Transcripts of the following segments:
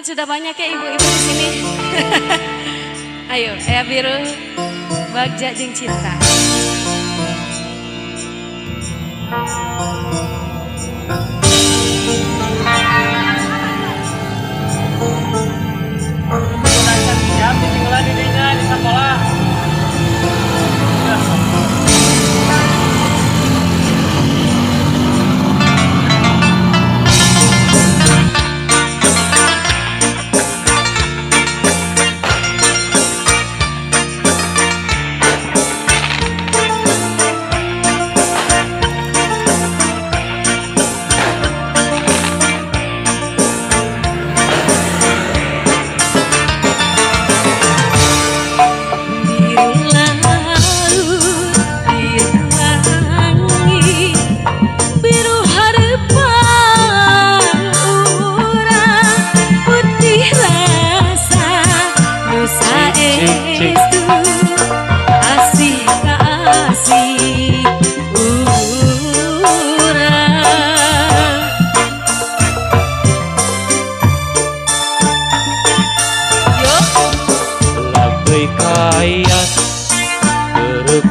sudah banyak ya ibu-ibu di sini. Ayo, Ea Biru, Bagja jeung Cinta. Di sekolah.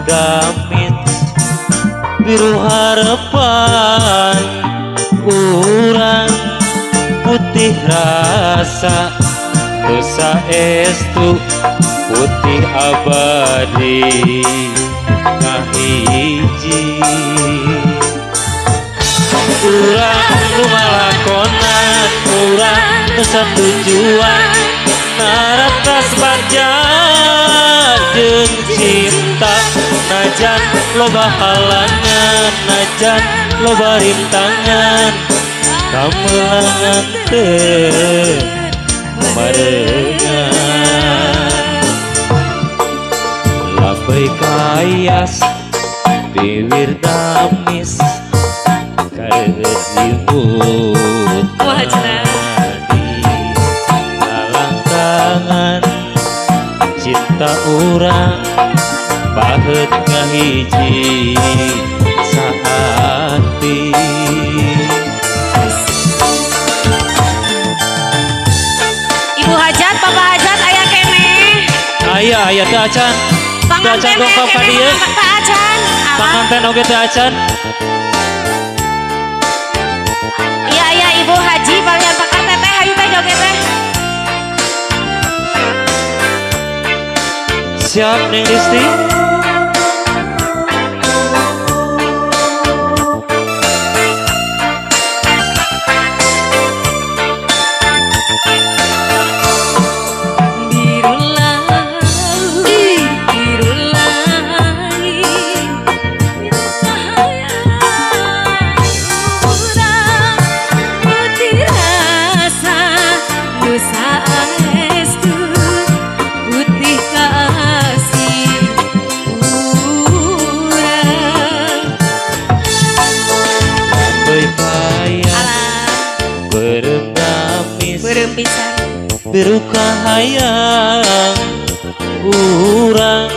Damit biru harapan urang putih rasa dosa estu putih abadi ngahiji urang lumalakonan urang dosa tujuan naratas bagja jeung cinta najan loba halangan najan loba rintangan kamelangan teu marengan labai kayas bibir damis kareut imut ngalang tangan cinta urang baheut ngahiji saati Ibu Hajat, Bapak Hajat, aya kene. aya teh acan teh acan dongkap ka dieu panganten oge teh acan iya Ibu Haji palian pakar teteh hayu teh joget teh. siap Neng Disti. Biru kahayang urang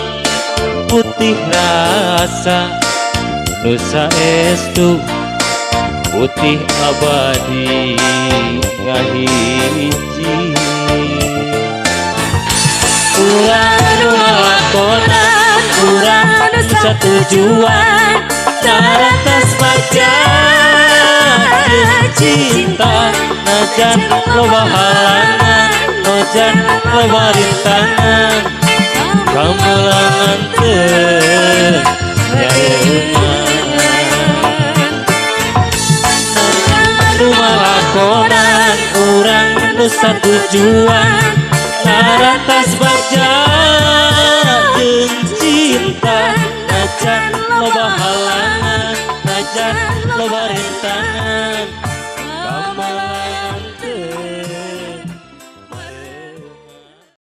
putih rasa dosa estu putih abadi ngahiji urang ngalakonan urang satujuan naratas bagja cinta najan loba halangan najan loba rintangan kamelangan teu lumalakonan urang nu satujuan naratas bagja jeung cinta najan loba halangan najan loba rintangan